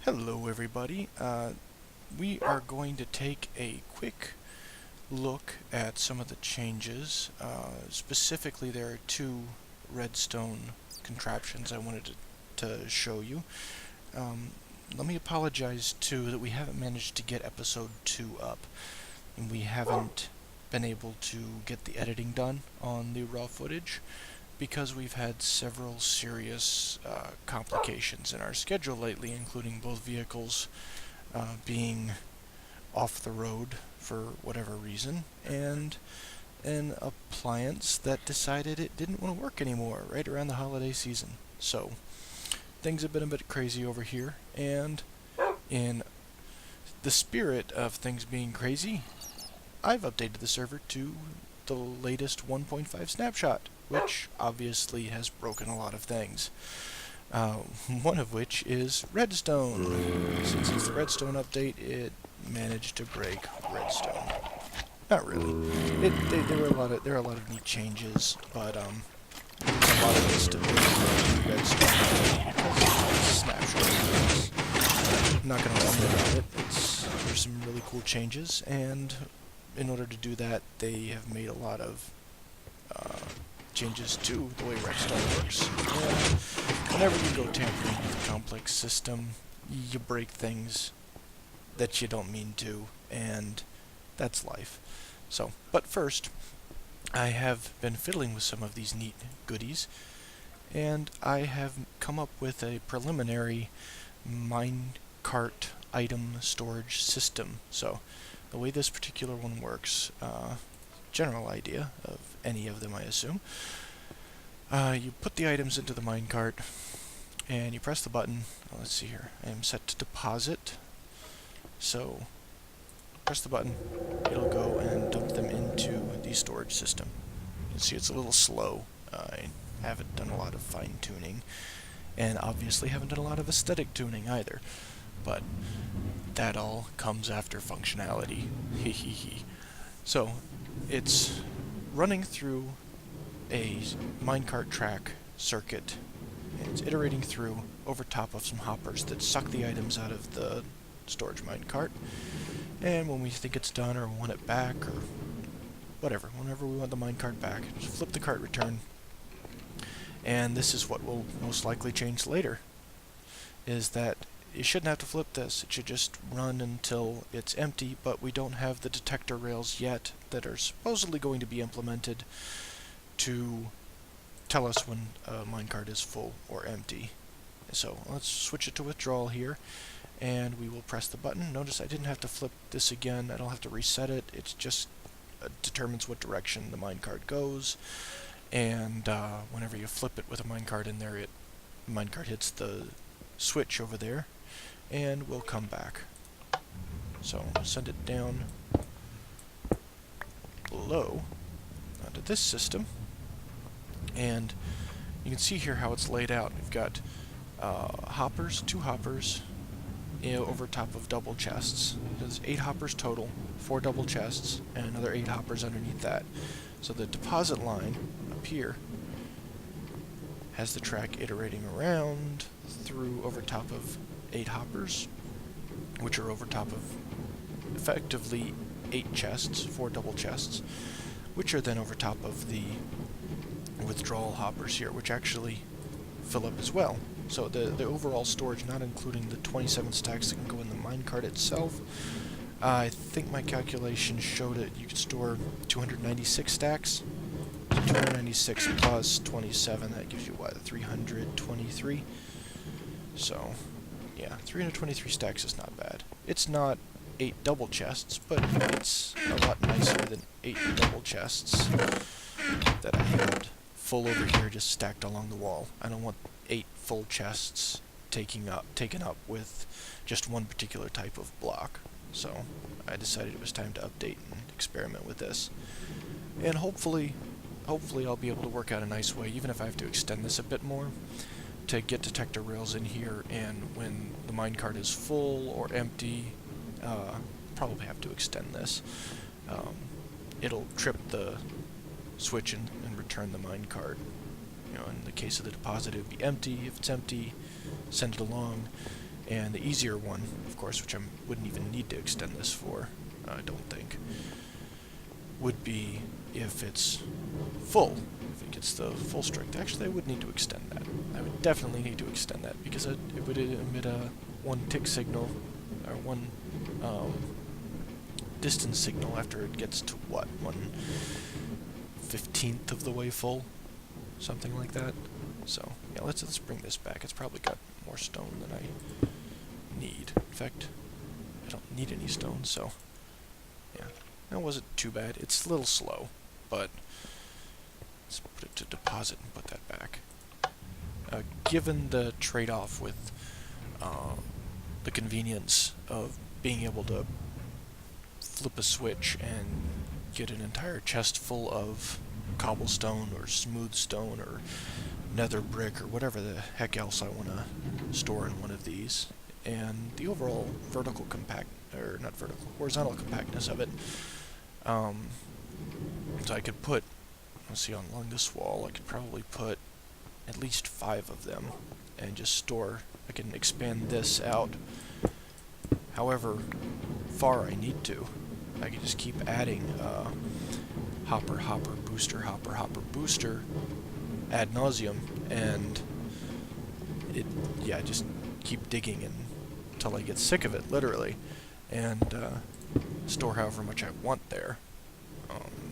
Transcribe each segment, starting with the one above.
Hello everybody. We are going to take a quick look at some of the changes. Specifically, there are two redstone contraptions I wanted to show you. Let me apologize too that we haven't managed to get episode 2 up, and we haven't been able to get the editing done on the raw footage because we've had several serious complications in our schedule lately, including both vehicles being off the road for whatever reason, and an appliance that decided it didn't want to work anymore right around the holiday season. So things have been a bit crazy over here, and in the spirit of things being crazy, I've updated the server to the latest 1.5 snapshot, which obviously has broken a lot of things. One of which is redstone. Since it's the redstone update, it managed to break redstone. Not really. There are a lot of neat changes, but a lot of instability in redstone because snapshot. I'm not going to lie about it. There's some really cool changes, and in order to do that, they have made a lot of changes to the way redstone works. And whenever you go tampering with a complex system, you break things that you don't mean to, and that's life. So, but first, I have been fiddling with some of these neat goodies, and I have come up with a preliminary minecart item storage system. So, the way this particular one works, general idea of any of them, I assume. You put the items into the minecart, and you press the button. Let's see here. I am set to deposit. So, press the button. It'll go and dump them into the storage system. You can see it's a little slow. I haven't done a lot of fine-tuning, and obviously haven't done a lot of aesthetic tuning either. But that all comes after functionality. Hehehe. So, it's running through a minecart track circuit, and it's iterating through over top of some hoppers that suck the items out of the storage minecart. And when we think it's done or want it back or whatever, whenever we want the minecart back, just flip the cart return. And this is what will most likely change later, is that you shouldn't have to flip this. It should just run until it's empty, but we don't have the detector rails yet that are supposedly going to be implemented to tell us when a minecart is full or empty. So let's switch it to withdrawal here, and we will press the button. Notice I didn't have to flip this again. I don't have to reset it. It just determines what direction the minecart goes, and whenever you flip it with a minecart in there, the minecart hits the switch over there, and we'll come back. So send it down below onto this system, and you can see here how it's laid out. We've got hoppers, 2 hoppers over top of double chests. There's 8 hoppers total, 4 double chests, and another 8 hoppers underneath that. So the deposit line up here has the track iterating around through over top of 8 hoppers, which are over top of effectively 8 chests, 4 double chests, which are then over top of the withdrawal hoppers here, which actually fill up as well. So the overall storage, not including the 27 stacks that can go in the minecart itself, I think my calculation showed it you could store 296 stacks. 296 plus 27, that gives you what, 323? So, yeah, 323 stacks is not bad. It's not 8 double chests, but it's a lot nicer than 8 double chests that I had full over here just stacked along the wall. I don't want 8 full chests taken up with just one particular type of block. So I decided it was time to update and experiment with this. And hopefully I'll be able to work out a nice way, even if I have to extend this a bit more, to get detector rails in here, and when the minecart is full or empty, probably have to extend this. It'll trip the switch and return the minecart. In the case of the deposit, it would be empty. If it's empty, send it along. And the easier one, of course, which I wouldn't even need to extend this for, I don't think, would be if it's full. If it gets the full strength. Actually, I would need to extend that. I would definitely need to extend that, because it would emit a 1 tick signal, or 1 distance signal after it gets to, what, 1/15th of the way full? Something like that. So, yeah, let's bring this back. It's probably got more stone than I need. In fact, I don't need any stone, so yeah. That wasn't too bad. It's a little slow, but let's put it to deposit and put that back. Given the trade-off with the convenience of being able to flip a switch and get an entire chest full of cobblestone or smooth stone or nether brick or whatever the heck else I want to store in one of these, and the overall horizontal compactness of it. So I could put, let's see, along this wall, I could probably put at least 5 of them and just store. I can expand this out however far I need to. I can just keep adding hopper, booster ad nauseum, and just keep digging until I get sick of it, literally, and store however much I want there.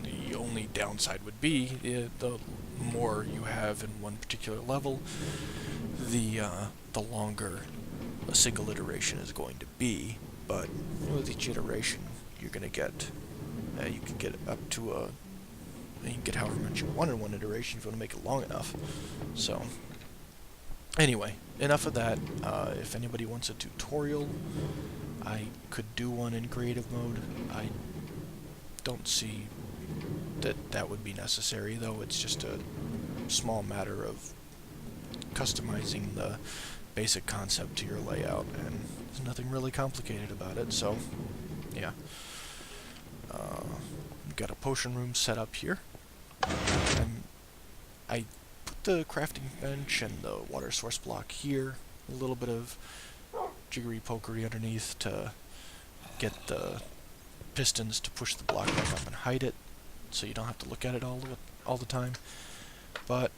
The only downside would be the more you have in one particular level, the longer a single iteration is going to be. But with each iteration, you're going to get, you can get up to you can get however much you want in one iteration if you want to make it long enough. So, anyway, enough of that. If anybody wants a tutorial, I could do one in creative mode. I don't see that would be necessary, though. It's just a small matter of customizing the basic concept to your layout, and there's nothing really complicated about it. So, yeah. Got a potion room set up here. I put the crafting bench and the water source block here. A little bit of jiggery pokery underneath to get the pistons to push the block back up and hide it, so you don't have to look at it all the time. But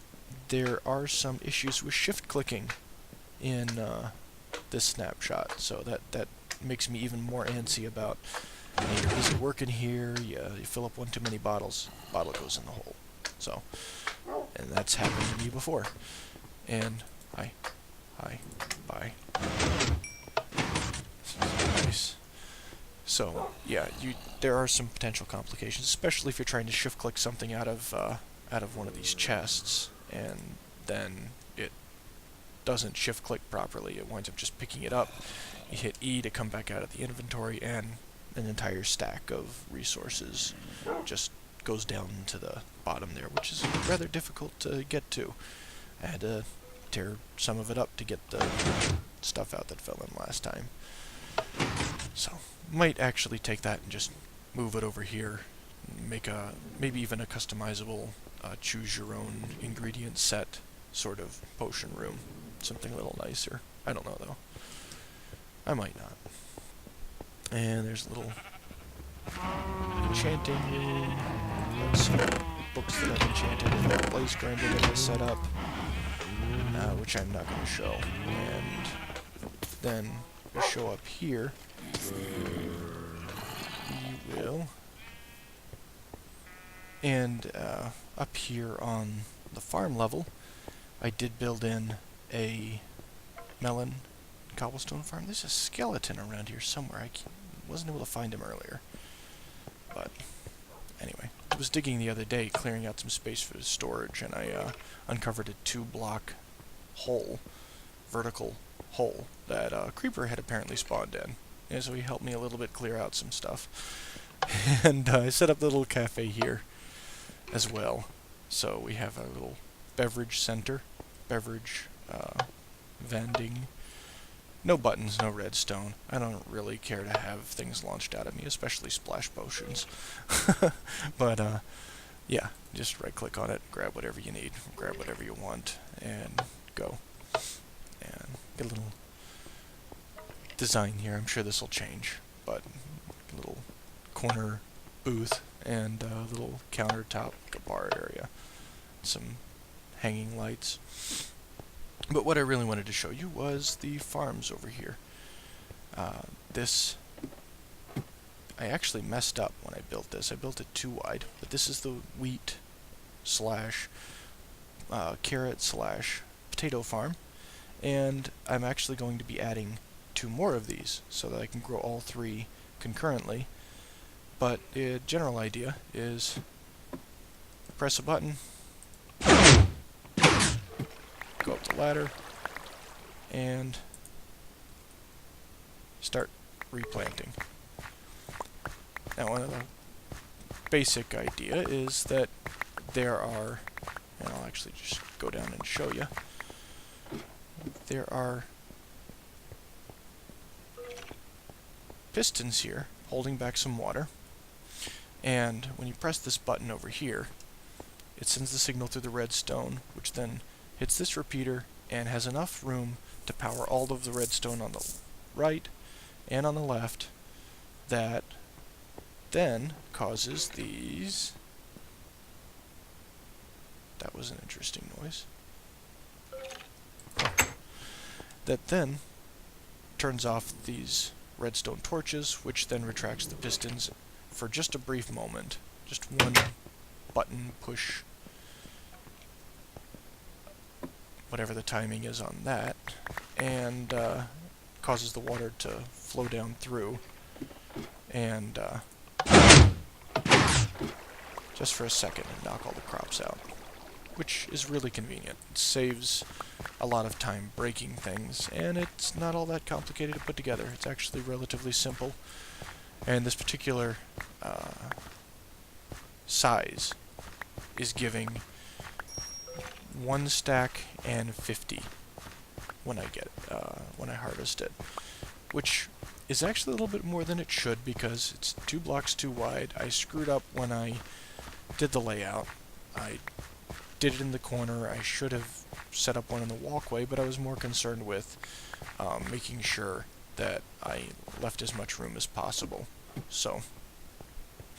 there are some issues with shift clicking in this snapshot, so that makes me even more antsy about, you're busy working here, you fill up one too many bottles, bottle goes in the hole. So, and that's happened to me before. And hi, bye. Nice. So yeah, there are some potential complications, especially if you're trying to shift click something out of one of these chests, and then it doesn't shift click properly. It winds up just picking it up. You hit E to come back out of the inventory, and an entire stack of resources just goes down to the bottom there, which is rather difficult to get to. I had to tear some of it up to get the stuff out that fell in last time. So, might actually take that and just move it over here, make maybe even a customizable choose your own ingredient set sort of potion room. Something a little nicer. I don't know, though. I might not. And there's a little enchanting room. Some books that I've enchanted and the blaze grinder that I set up, which I'm not going to show. And then we show up here. We will. And up here on the farm level, I did build in a melon cobblestone farm. There's a skeleton around here somewhere. I wasn't able to find him earlier. But anyway, I was digging the other day, clearing out some space for storage, and I uncovered a 2-block hole, vertical hole, that a creeper had apparently spawned in. And so he helped me a little bit clear out some stuff. And I set up the little cafe here as well. So we have a little beverage center, vending. No buttons, no redstone. I don't really care to have things launched out at me, especially splash potions. But, yeah, just right-click on it, grab whatever you need, grab whatever you want, and go. And get a little design here. I'm sure this will change, but a little corner booth and a little countertop, like a bar area, some hanging lights. But what I really wanted to show you was the farms over here. I actually messed up when I built this. I built it too wide, but this is the wheat slash carrot slash potato farm, and I'm actually going to be adding 2 more of these so that I can grow all 3 concurrently. But the general idea is press a button, go up the ladder, and start replanting. Now, one of the basic idea is that there are, and I'll actually just go down and show you, there are pistons here holding back some water, and when you press this button over here, it sends the signal through the redstone, which then hits this repeater and has enough room to power all of the redstone on the right and on the left that then causes these... That was an interesting noise. That then turns off these redstone torches, which then retracts the pistons for just a brief moment. Just one button push, whatever the timing is on that, and causes the water to flow down through, and just for a second, and knock all the crops out, which is really convenient. It saves a lot of time breaking things, and it's not all that complicated to put together. It's actually relatively simple, and this particular size is giving 1 stack and 50 when I get it, when I harvest it, which is actually a little bit more than it should because it's 2 blocks too wide. I screwed up when I did the layout. I did it in the corner. I should have set up one in the walkway, but I was more concerned with making sure that I left as much room as possible. So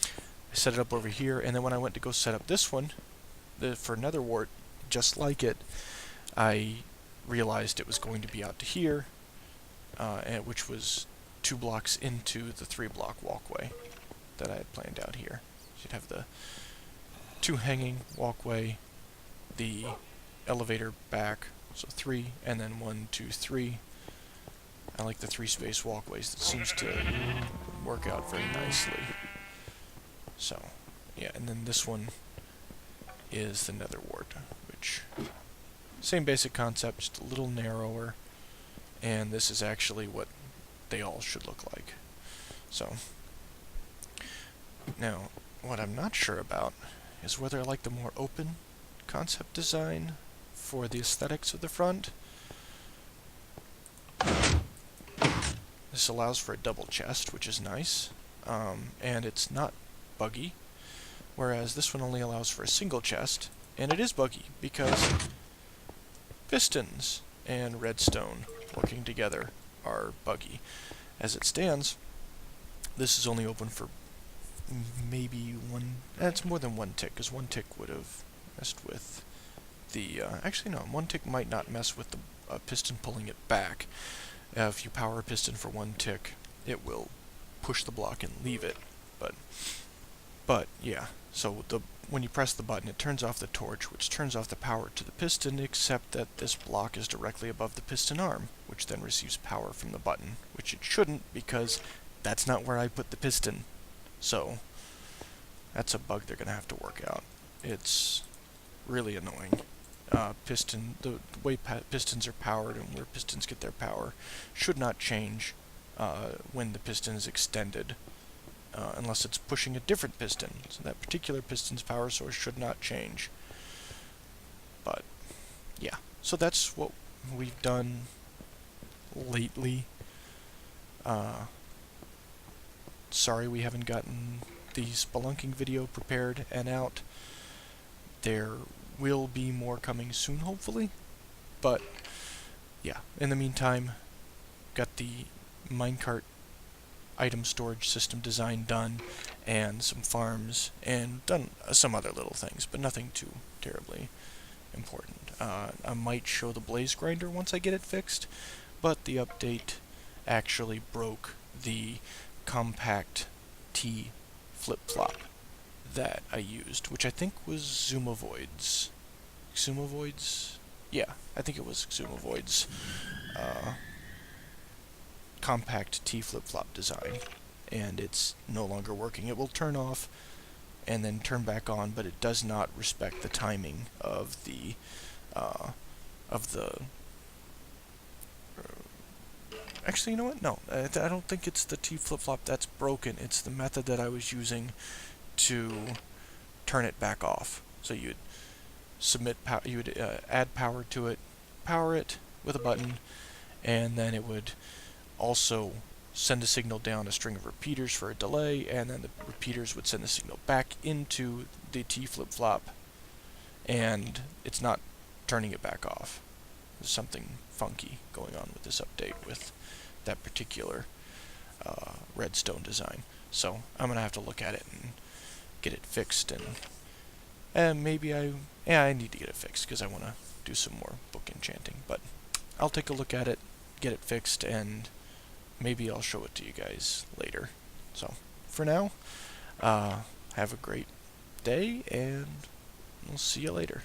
I set it up over here, and then when I went to go set up this one for nether wart, just like it, I realized it was going to be out to here, which was 2 blocks into the 3-block walkway that I had planned out here. So you'd have the 2 hanging walkway, the elevator back, so 3, and then 1, 2, 3. I like the 3-space walkways. That seems to work out very nicely. So, yeah, and then this one is the nether wart, which, same basic concept, just a little narrower, and this is actually what they all should look like. So, now, what I'm not sure about is whether I like the more open concept design for the aesthetics of the front. This allows for a double chest, which is nice, and it's not buggy, whereas this one only allows for a single chest, and it is buggy because pistons and redstone working together are buggy. As it stands, this is only open for maybe 1... it's more than 1 tick, because 1 tick would have messed with the... actually no, 1 tick might not mess with the piston pulling it back. If you power a piston for 1 tick, it will push the block and leave it. But yeah, so when you press the button, it turns off the torch, which turns off the power to the piston, except that this block is directly above the piston arm, which then receives power from the button, which it shouldn't, because that's not where I put the piston. So that's a bug they're going to have to work out. It's really annoying. The way pistons are powered and where pistons get their power should not change when the piston is extended, unless it's pushing a different piston. So that particular piston's power source should not change. But yeah, so that's what we've done lately. Sorry we haven't gotten the Spelunking video prepared and out. There will be more coming soon, hopefully. But yeah, in the meantime, got the minecart item storage system design done, and some farms, and done some other little things, but nothing too terribly important. I might show the blaze grinder once I get it fixed, but the update actually broke the compact T flip-flop that I used, which I think was Zoomovoid's. Zoomovoid's? Yeah, I think it was Zoomovoid's compact T flip-flop design, and it's no longer working. It will turn off and then turn back on, but it does not respect the timing of the actually, you know what? No, I don't think it's the T flip-flop that's broken. It's the method that I was using to turn it back off. So you'd add power to it, power it with a button, and then it would also send a signal down a string of repeaters for a delay, and then the repeaters would send the signal back into the T flip-flop, and it's not turning it back off. There's something funky going on with this update with that particular redstone design. So I'm going to have to look at it and get it fixed, and maybe I need to get it fixed because I want to do some more book enchanting, but I'll take a look at it, get it fixed, and maybe I'll show it to you guys later. So for now, have a great day, and we'll see you later.